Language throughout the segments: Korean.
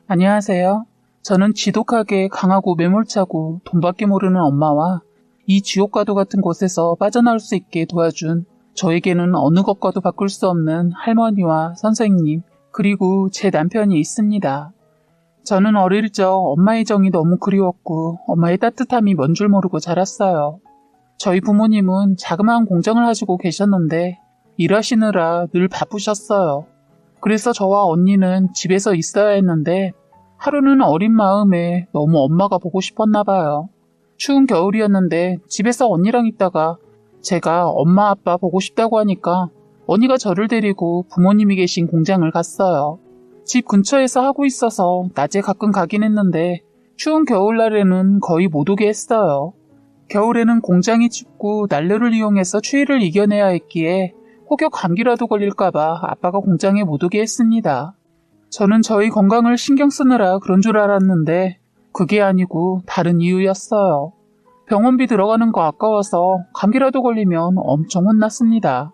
안녕하세요. 저는 지독하게 강하고 매몰차고 돈밖에 모르는 엄마와 이 지옥과도 같은 곳에서 빠져나올 수 있게 도와준 저에게는 어느 것과도 바꿀 수 없는 할머니와 선생님, 그리고 제 남편이 있습니다. 저는 어릴 적 엄마의 정이 너무 그리웠고 엄마의 따뜻함이 뭔 줄 모르고 자랐어요. 저희 부모님은 자그마한 공장을 가지고 계셨는데 일하시느라 늘 바쁘셨어요. 그래서 저와 언니는 집에서 있어야 했는데 하루는 어린 마음에 너무 엄마가 보고 싶었나 봐요. 추운 겨울이었는데 집에서 언니랑 있다가 제가 엄마 아빠 보고 싶다고 하니까 언니가 저를 데리고 부모님이 계신 공장을 갔어요. 집 근처에서 하고 있어서 낮에 가끔 가긴 했는데 추운 겨울날에는 거의 못 오게 했어요. 겨울에는 공장이 춥고 난로를 이용해서 추위를 이겨내야 했기에 혹여 감기라도 걸릴까봐 아빠가 공장에 못 오게 했습니다. 저는 저희 건강을 신경 쓰느라 그런 줄 알았는데 그게 아니고 다른 이유였어요. 병원비 들어가는 거 아까워서 감기라도 걸리면 엄청 혼났습니다.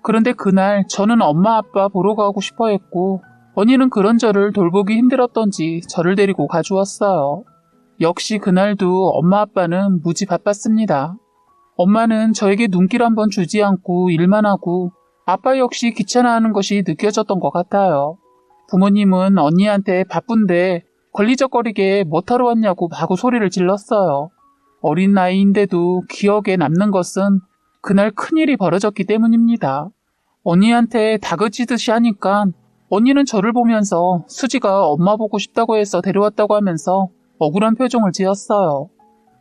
그런데 그날 저는 엄마 아빠 보러 가고 싶어 했고 언니는 그런 저를 돌보기 힘들었던지 저를 데리고 가주었어요. 역시 그날도 엄마 아빠는 무지 바빴습니다. 엄마는 저에게 눈길 한번 주지 않고 일만 하고 아빠 역시 귀찮아하는 것이 느껴졌던 것 같아요. 부모님은 언니한테 바쁜데 걸리적거리게 뭐하러 왔냐고 마구 소리를 질렀어요. 어린 나이인데도 기억에 남는 것은 그날 큰일이 벌어졌기 때문입니다. 언니한테 다그치듯이 하니까 언니는 저를 보면서 수지가 엄마 보고 싶다고 해서 데려왔다고 하면서 억울한 표정을 지었어요.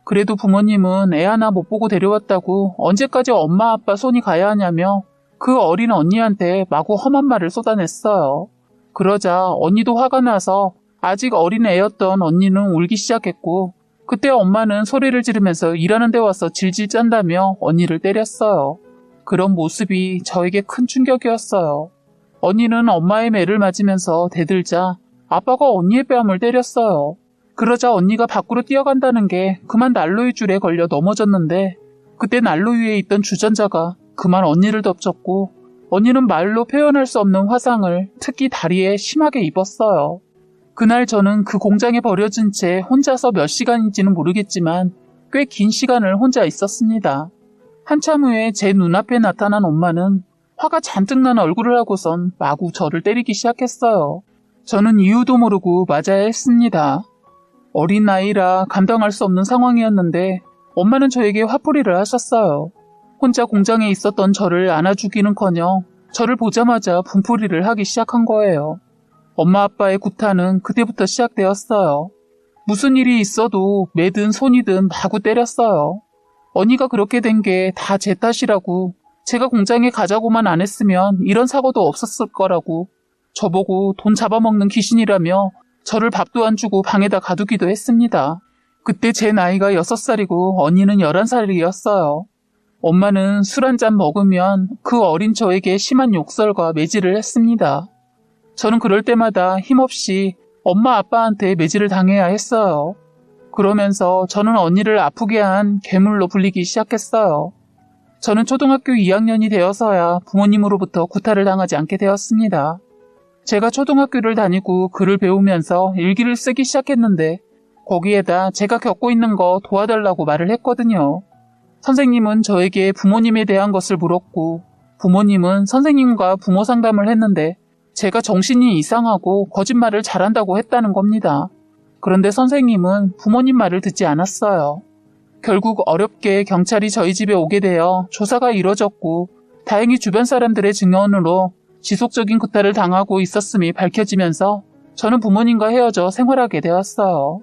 그래도 부모님은 애 하나 못 보고 데려왔다고 언제까지 엄마 아빠 손이 가야 하냐며 그 어린 언니한테 마구 험한 말을 쏟아냈어요. 그러자 언니도 화가 나서 아직 어린 애였던 언니는 울기 시작했고 그때 엄마는 소리를 지르면서 일하는 데 와서 질질 짠다며 언니를 때렸어요. 그런 모습이 저에게 큰 충격이었어요. 언니는 엄마의 매를 맞으면서 대들자 아빠가 언니의 뺨을 때렸어요. 그러자 언니가 밖으로 뛰어간다는 게 그만 난로의 줄에 걸려 넘어졌는데 그때 난로 위에 있던 주전자가 그만 언니를 덮쳤고 언니는 말로 표현할 수 없는 화상을 특히 다리에 심하게 입었어요. 그날 저는 그 공장에 버려진 채 혼자서 몇 시간인지는 모르겠지만 꽤 긴 시간을 혼자 있었습니다. 한참 후에 제 눈앞에 나타난 엄마는 화가 잔뜩 난 얼굴을 하고선 마구 저를 때리기 시작했어요. 저는 이유도 모르고 맞아야 했습니다. 어린 나이라 감당할 수 없는 상황이었는데 엄마는 저에게 화풀이를 하셨어요. 혼자 공장에 있었던 저를 안아주기는커녕 저를 보자마자 분풀이를 하기 시작한 거예요. 엄마 아빠의 구타는 그때부터 시작되었어요. 무슨 일이 있어도 매든 손이든 마구 때렸어요. 언니가 그렇게 된 게 다 제 탓이라고 제가 공장에 가자고만 안 했으면 이런 사고도 없었을 거라고 저보고 돈 잡아먹는 귀신이라며 저를 밥도 안 주고 방에다 가두기도 했습니다. 그때 제 나이가 6살이고 언니는 11살이었어요. 엄마는 술 한 잔 먹으면 그 어린 저에게 심한 욕설과 매질을 했습니다. 저는 그럴 때마다 힘없이 엄마 아빠한테 매질을 당해야 했어요. 그러면서 저는 언니를 아프게 한 괴물로 불리기 시작했어요. 저는 초등학교 2학년이 되어서야 부모님으로부터 구타를 당하지 않게 되었습니다. 제가 초등학교를 다니고 글을 배우면서 일기를 쓰기 시작했는데 거기에다 제가 겪고 있는 거 도와달라고 말을 했거든요. 선생님은 저에게 부모님에 대한 것을 물었고 부모님은 선생님과 부모 상담을 했는데 제가 정신이 이상하고 거짓말을 잘한다고 했다는 겁니다. 그런데 선생님은 부모님 말을 듣지 않았어요. 결국 어렵게 경찰이 저희 집에 오게 되어 조사가 이뤄졌고 다행히 주변 사람들의 증언으로 지속적인 구타를 당하고 있었음이 밝혀지면서 저는 부모님과 헤어져 생활하게 되었어요.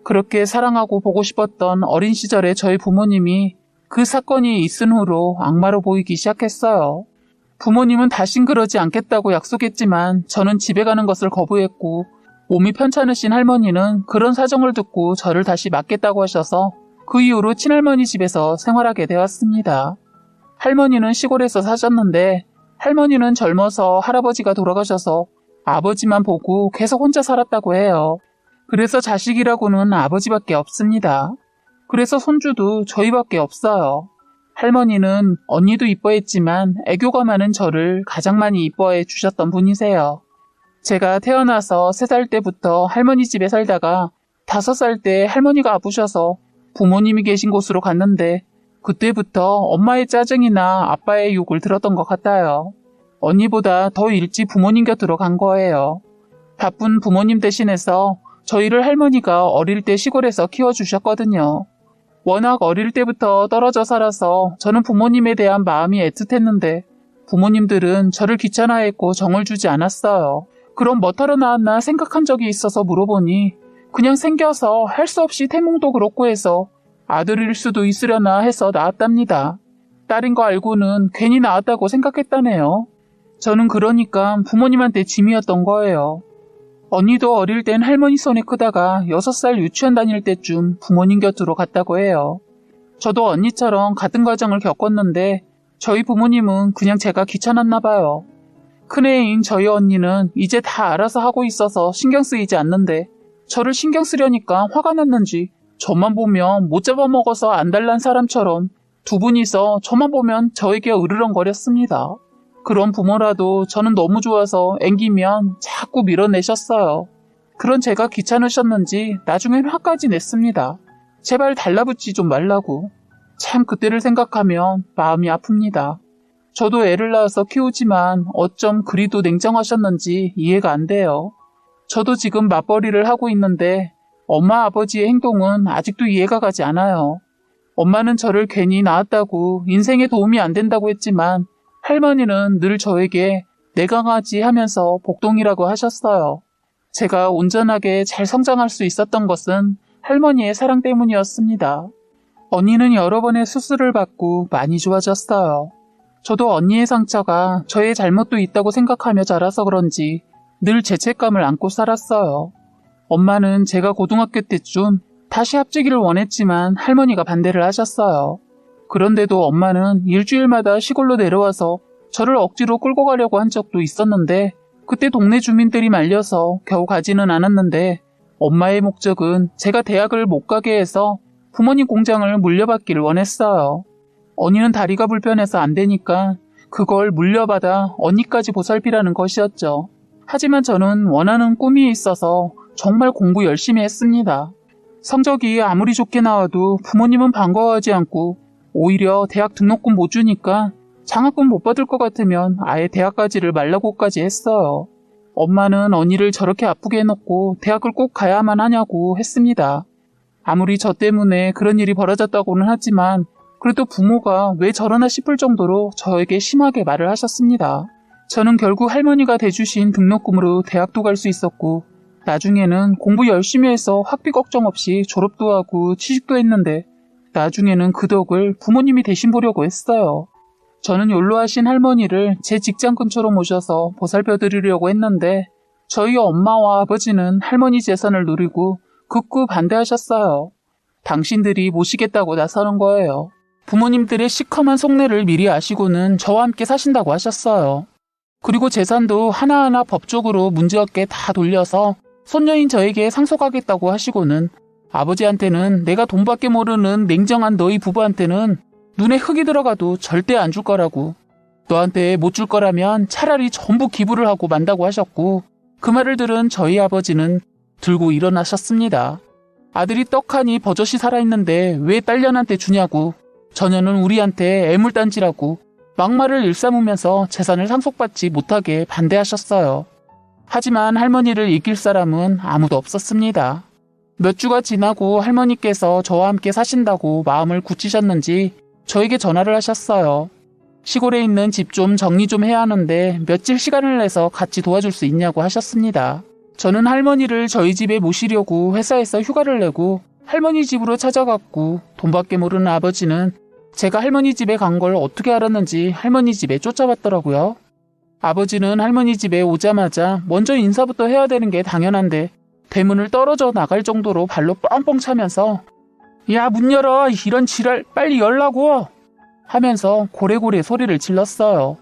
그렇게 사랑하고 보고 싶었던 어린 시절의 저희 부모님이 그 사건이 있은 후로 악마로 보이기 시작했어요. 부모님은 다신 그러지 않겠다고 약속했지만 저는 집에 가는 것을 거부했고 몸이 편찮으신 할머니는 그런 사정을 듣고 저를 다시 맡겠다고 하셔서 그 이후로 친할머니 집에서 생활하게 되었습니다. 할머니는 시골에서 사셨는데 할머니는 젊어서 할아버지가 돌아가셔서 아버지만 보고 계속 혼자 살았다고 해요. 그래서 자식이라고는 아버지밖에 없습니다. 그래서 손주도 저희밖에 없어요. 할머니는 언니도 이뻐했지만 애교가 많은 저를 가장 많이 이뻐해 주셨던 분이세요. 제가 태어나서 3살 때부터 할머니 집에 살다가 5살 때 할머니가 아프셔서 부모님이 계신 곳으로 갔는데 그때부터 엄마의 짜증이나 아빠의 욕을 들었던 것 같아요. 언니보다 더 일찍 부모님 곁으로 간 거예요. 바쁜 부모님 대신해서 저희를 할머니가 어릴 때 시골에서 키워주셨거든요. 워낙 어릴 때부터 떨어져 살아서 저는 부모님에 대한 마음이 애틋했는데 부모님들은 저를 귀찮아했고 정을 주지 않았어요. 그럼 뭐하러 나왔나 생각한 적이 있어서 물어보니 그냥 생겨서 할 수 없이 태몽도 그렇고 해서 아들일 수도 있으려나 해서 낳았답니다. 딸인 거 알고는 괜히 낳았다고 생각했다네요. 저는 그러니까 부모님한테 짐이었던 거예요. 언니도 어릴 땐 할머니 손에 크다가 6살 유치원 다닐 때쯤 부모님 곁으로 갔다고 해요. 저도 언니처럼 같은 과정을 겪었는데 저희 부모님은 그냥 제가 귀찮았나 봐요. 큰애인 저희 언니는 이제 다 알아서 하고 있어서 신경 쓰이지 않는데 저를 신경 쓰려니까 화가 났는지 저만 보면 못 잡아먹어서 안달난 사람처럼 두 분이서 저만 보면 저에게 으르렁거렸습니다. 그런 부모라도 저는 너무 좋아서 앵기면 자꾸 밀어내셨어요. 그런 제가 귀찮으셨는지 나중엔 화까지 냈습니다. 제발 달라붙지 좀 말라고. 참 그때를 생각하면 마음이 아픕니다. 저도 애를 낳아서 키우지만 어쩜 그리도 냉정하셨는지 이해가 안 돼요. 저도 지금 맞벌이를 하고 있는데 엄마 아버지의 행동은 아직도 이해가 가지 않아요. 엄마는 저를 괜히 낳았다고 인생에 도움이 안 된다고 했지만 할머니는 늘 저에게 내 강아지 하면서 복동이라고 하셨어요. 제가 온전하게 잘 성장할 수 있었던 것은 할머니의 사랑 때문이었습니다. 언니는 여러 번의 수술을 받고 많이 좋아졌어요. 저도 언니의 상처가 저의 잘못도 있다고 생각하며 자라서 그런지 늘 죄책감을 안고 살았어요. 엄마는 제가 고등학교 때쯤 다시 합치기를 원했지만 할머니가 반대를 하셨어요. 그런데도 엄마는 일주일마다 시골로 내려와서 저를 억지로 끌고 가려고 한 적도 있었는데 그때 동네 주민들이 말려서 겨우 가지는 않았는데 엄마의 목적은 제가 대학을 못 가게 해서 부모님 공장을 물려받기를 원했어요. 언니는 다리가 불편해서 안 되니까 그걸 물려받아 언니까지 보살피라는 것이었죠. 하지만 저는 원하는 꿈이 있어서 정말 공부 열심히 했습니다. 성적이 아무리 좋게 나와도 부모님은 반가워하지 않고 오히려 대학 등록금 못 주니까 장학금 못 받을 것 같으면 아예 대학 가지를 말라고까지 했어요. 엄마는 언니를 저렇게 아프게 해놓고 대학을 꼭 가야만 하냐고 했습니다. 아무리 저 때문에 그런 일이 벌어졌다고는 하지만 그래도 부모가 왜 저러나 싶을 정도로 저에게 심하게 말을 하셨습니다. 저는 결국 할머니가 대주신 등록금으로 대학도 갈 수 있었고 나중에는 공부 열심히 해서 학비 걱정 없이 졸업도 하고 취직도 했는데 나중에는 그 덕을 부모님이 대신 보려고 했어요. 저는 연로하신 할머니를 제 직장 근처로 모셔서 보살펴드리려고 했는데 저희 엄마와 아버지는 할머니 재산을 누리고 극구 반대하셨어요. 당신들이 모시겠다고 나서는 거예요. 부모님들의 시커먼 속내를 미리 아시고는 저와 함께 사신다고 하셨어요. 그리고 재산도 하나하나 법적으로 문제없게 다 돌려서 손녀인 저에게 상속하겠다고 하시고는 아버지한테는 내가 돈밖에 모르는 냉정한 너희 부부한테는 눈에 흙이 들어가도 절대 안 줄 거라고, 너한테 못 줄 거라면 차라리 전부 기부를 하고 만다고 하셨고 그 말을 들은 저희 아버지는 들고 일어나셨습니다. 아들이 떡하니 버젓이 살아있는데 왜 딸년한테 주냐고, 저녀는 우리한테 애물단지라고 막말을 일삼으면서 재산을 상속받지 못하게 반대하셨어요. 하지만 할머니를 이길 사람은 아무도 없었습니다. 몇 주가 지나고 할머니께서 저와 함께 사신다고 마음을 굳히셨는지 저에게 전화를 하셨어요. 시골에 있는 집 좀 정리 좀 해야 하는데 며칠 시간을 내서 같이 도와줄 수 있냐고 하셨습니다. 저는 할머니를 저희 집에 모시려고 회사에서 휴가를 내고 할머니 집으로 찾아갔고 돈밖에 모르는 아버지는 제가 할머니 집에 간 걸 어떻게 알았는지 할머니 집에 쫓아왔더라고요. 아버지는 할머니 집에 오자마자 먼저 인사부터 해야 되는 게 당연한데 대문을 떨어져 나갈 정도로 발로 뻥뻥 차면서 야, 문 열어, 이런 지랄 빨리 열라고 하면서 고래고래 소리를 질렀어요.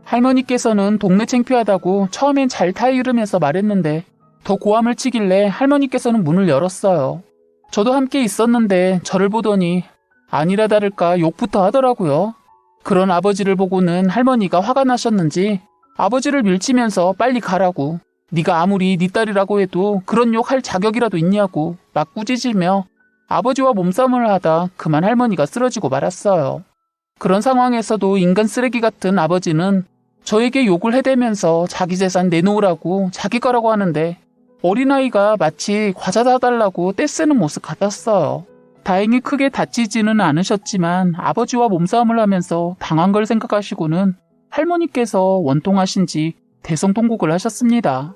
할머니께서는 동네 창피하다고 처음엔 잘 타이르면서 말했는데 더 고함을 치길래 할머니께서는 문을 열었어요. 저도 함께 있었는데 저를 보더니 아니라 다를까 욕부터 하더라고요. 그런 아버지를 보고는 할머니가 화가 나셨는지 아버지를 밀치면서 빨리 가라고, 네가 아무리 네 딸이라고 해도 그런 욕 할 자격이라도 있냐고 막 꾸짖으며 아버지와 몸싸움을 하다 그만 할머니가 쓰러지고 말았어요. 그런 상황에서도 인간 쓰레기 같은 아버지는 저에게 욕을 해대면서 자기 재산 내놓으라고 자기 거라고 하는데 어린아이가 마치 과자 사달라고 떼쓰는 모습 같았어요. 다행히 크게 다치지는 않으셨지만 아버지와 몸싸움을 하면서 당한 걸 생각하시고는 할머니께서 원통하신지 대성통곡을 하셨습니다.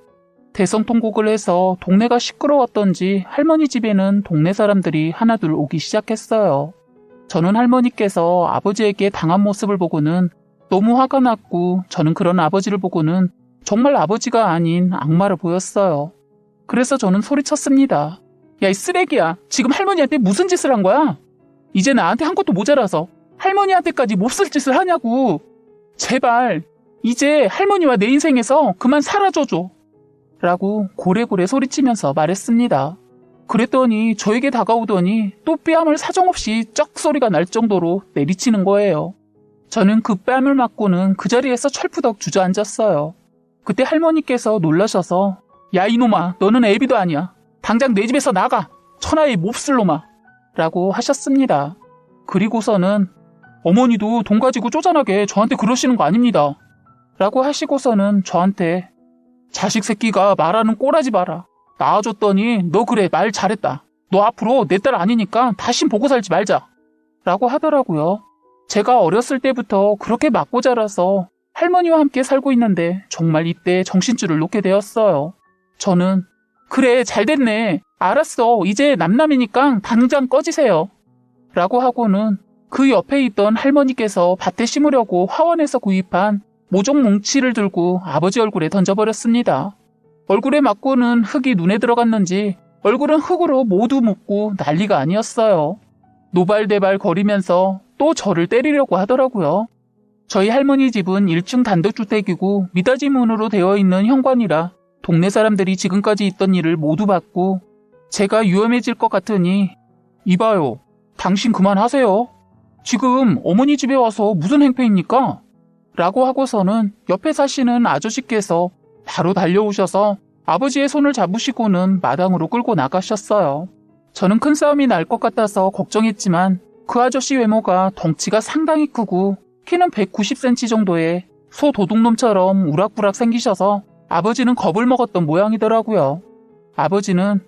대성통곡을 해서 동네가 시끄러웠던지 할머니 집에는 동네 사람들이 하나둘 오기 시작했어요. 저는 할머니께서 아버지에게 당한 모습을 보고는 너무 화가 났고 저는 그런 아버지를 보고는 정말 아버지가 아닌 악마로 보였어요. 그래서 저는 소리쳤습니다. 야, 이 쓰레기야. 지금 할머니한테 무슨 짓을 한 거야? 이제 나한테 한 것도 모자라서 할머니한테까지 몹쓸 짓을 하냐고. 제발 이제 할머니와 내 인생에서 그만 사라져줘. 라고 고래고래 소리치면서 말했습니다. 그랬더니 저에게 다가오더니 또 뺨을 사정없이 쩍 소리가 날 정도로 내리치는 거예요. 저는 그 뺨을 맞고는 그 자리에서 철푸덕 주저앉았어요. 그때 할머니께서 놀라셔서 야 이놈아, 너는 애비도 아니야. 당장 내 집에서 나가. 천하의 몹쓸 놈아. 라고 하셨습니다. 그리고서는 어머니도 돈 가지고 쪼잔하게 저한테 그러시는 거 아닙니다. 라고 하시고서는 저한테 자식 새끼가 말하는 꼴하지 마라. 낳아줬더니 너 그래 말 잘했다. 너 앞으로 내 딸 아니니까 다신 보고 살지 말자. 라고 하더라고요. 제가 어렸을 때부터 그렇게 맞고 자라서 할머니와 함께 살고 있는데 정말 이때 정신줄을 놓게 되었어요. 저는 그래 잘됐네. 알았어. 이제 남남이니까 당장 꺼지세요. 라고 하고는 그 옆에 있던 할머니께서 밭에 심으려고 화원에서 구입한 모종 뭉치를 들고 아버지 얼굴에 던져버렸습니다. 얼굴에 맞고는 흙이 눈에 들어갔는지 얼굴은 흙으로 모두 묻고 난리가 아니었어요. 노발대발 거리면서 또 저를 때리려고 하더라고요. 저희 할머니 집은 1층 단독주택이고 미닫이 문으로 되어 있는 현관이라 동네 사람들이 지금까지 있던 일을 모두 봤고 제가 위험해질 것 같으니 이봐요. 당신 그만하세요. 지금 어머니 집에 와서 무슨 행패입니까? 라고 하고서는 옆에 사시는 아저씨께서 바로 달려오셔서 아버지의 손을 잡으시고는 마당으로 끌고 나가셨어요. 저는 큰 싸움이 날 것 같아서 걱정했지만 그 아저씨 외모가 덩치가 상당히 크고 키는 190cm 정도의 소 도둑놈처럼 우락부락 생기셔서 아버지는 겁을 먹었던 모양이더라고요. 아버지는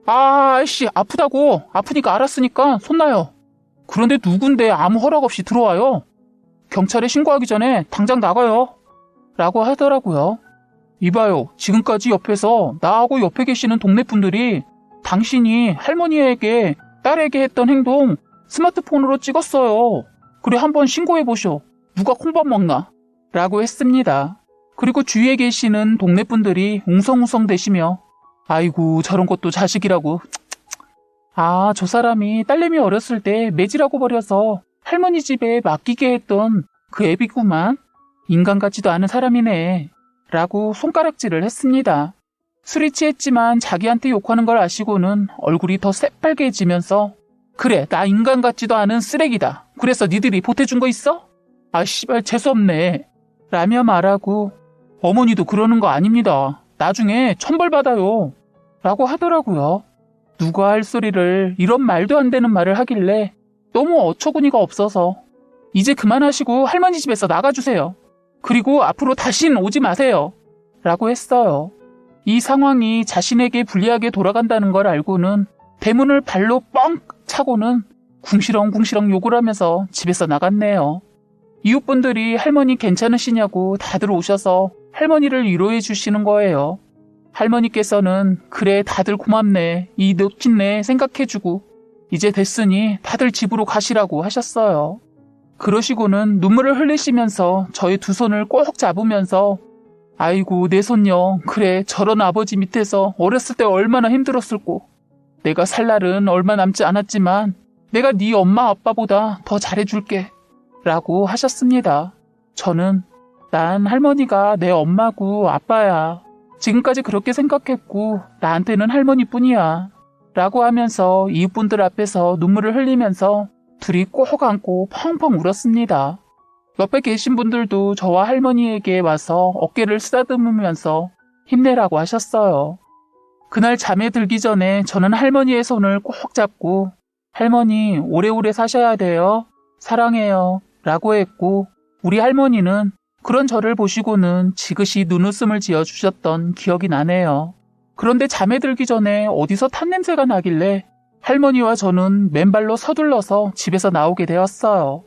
아이씨 아프다고 아프니까 알았으니까 손 놔요. 그런데 누군데 아무 허락 없이 들어와요. 경찰에 신고하기 전에 당장 나가요. 라고 하더라고요. 이봐요. 지금까지 옆에서 나하고 옆에 계시는 동네 분들이 당신이 할머니에게 딸에게 했던 행동 스마트폰으로 찍었어요. 그래 한번 신고해보쇼. 누가 콩밥 먹나? 라고 했습니다. 그리고 주위에 계시는 동네 분들이 웅성웅성 대시며 아이고 저런 것도 자식이라고. 아, 저 사람이 딸내미 어렸을 때 매질하고 버려서 할머니 집에 맡기게 했던 그 애비구만. 인간 같지도 않은 사람이네. 라고 손가락질을 했습니다. 술이 취했지만 자기한테 욕하는 걸 아시고는 얼굴이 더 새빨개지면서 그래 나 인간 같지도 않은 쓰레기다. 그래서 니들이 보태준 거 있어? 아 씨발 재수없네. 라며 말하고 어머니도 그러는 거 아닙니다. 나중에 천벌 받아요. 라고 하더라고요. 누가 할 소리를 이런 말도 안 되는 말을 하길래 너무 어처구니가 없어서 이제 그만하시고 할머니 집에서 나가주세요. 그리고 앞으로 다신 오지 마세요. 라고 했어요. 이 상황이 자신에게 불리하게 돌아간다는 걸 알고는 대문을 발로 뻥 차고는 궁시렁궁시렁 욕을 하면서 집에서 나갔네요. 이웃분들이 할머니 괜찮으시냐고 다들 오셔서 할머니를 위로해 주시는 거예요. 할머니께서는 그래 다들 고맙네. 이 놓친네 생각해주고 이제 됐으니 다들 집으로 가시라고 하셨어요. 그러시고는 눈물을 흘리시면서 저의 두 손을 꼭 잡으면서 아이고 내 손녀 그래 저런 아버지 밑에서 어렸을 때 얼마나 힘들었을꼬. 내가 살 날은 얼마 남지 않았지만 내가 네 엄마 아빠보다 더 잘해줄게 라고 하셨습니다. 저는 난 할머니가 내 엄마고 아빠야. 지금까지 그렇게 생각했고 나한테는 할머니뿐이야 라고 하면서 이웃분들 앞에서 눈물을 흘리면서 둘이 꼭 안고 펑펑 울었습니다. 옆에 계신 분들도 저와 할머니에게 와서 어깨를 쓰다듬으면서 힘내라고 하셨어요. 그날 잠에 들기 전에 저는 할머니의 손을 꼭 잡고 할머니 오래오래 사셔야 돼요. 사랑해요. 라고 했고 우리 할머니는 그런 저를 보시고는 지그시 눈웃음을 지어주셨던 기억이 나네요. 그런데 잠에 들기 전에 어디서 탄 냄새가 나길래 할머니와 저는 맨발로 서둘러서 집에서 나오게 되었어요.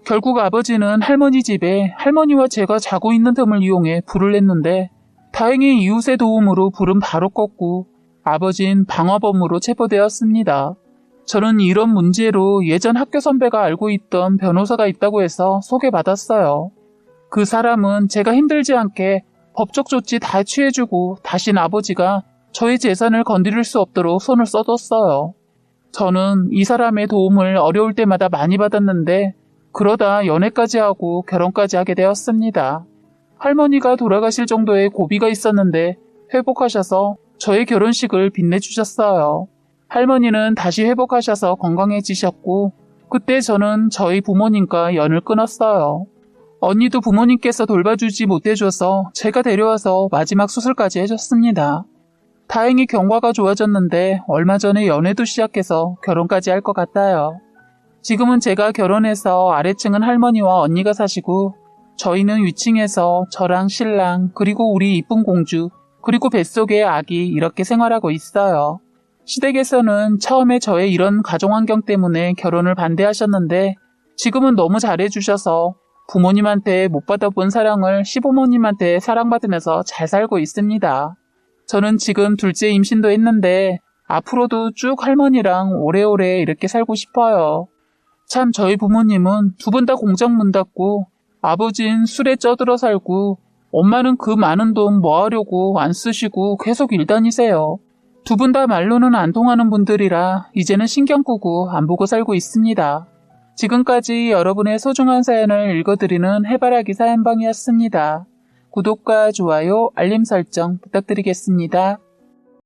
결국 아버지는 할머니 집에 할머니와 제가 자고 있는 틈을 이용해 불을 냈는데 다행히 이웃의 도움으로 불은 바로 껐고 아버진 방화범으로 체포되었습니다. 저는 이런 문제로 예전 학교 선배가 알고 있던 변호사가 있다고 해서 소개받았어요. 그 사람은 제가 힘들지 않게 법적 조치 다 취해주고 다신 아버지가 저의 재산을 건드릴 수 없도록 손을 써뒀어요. 저는 이 사람의 도움을 어려울 때마다 많이 받았는데 그러다 연애까지 하고 결혼까지 하게 되었습니다. 할머니가 돌아가실 정도의 고비가 있었는데 회복하셔서 저의 결혼식을 빛내주셨어요. 할머니는 다시 회복하셔서 건강해지셨고 그때 저는 저희 부모님과 연을 끊었어요. 언니도 부모님께서 돌봐주지 못해줘서 제가 데려와서 마지막 수술까지 해줬습니다. 다행히 경과가 좋아졌는데 얼마 전에 연애도 시작해서 결혼까지 할 것 같아요. 지금은 제가 결혼해서 아래층은 할머니와 언니가 사시고 저희는 위층에서 저랑 신랑 그리고 우리 이쁜 공주 그리고 뱃속의 아기 이렇게 생활하고 있어요. 시댁에서는 처음에 저의 이런 가정환경 때문에 결혼을 반대하셨는데 지금은 너무 잘해주셔서 부모님한테 못 받아본 사랑을 시부모님한테 사랑받으면서 잘 살고 있습니다. 저는 지금 둘째 임신도 했는데 앞으로도 쭉 할머니랑 오래오래 이렇게 살고 싶어요. 참 저희 부모님은 두 분 다 공장 문 닫고 아버진 술에 쪄들어 살고 엄마는 그 많은 돈 뭐 하려고 안 쓰시고 계속 일 다니세요. 두 분 다 말로는 안 통하는 분들이라 이제는 신경 끄고 안 보고 살고 있습니다. 지금까지 여러분의 소중한 사연을 읽어드리는 해바라기 사연방이었습니다. 구독과 좋아요, 알림 설정 부탁드리겠습니다.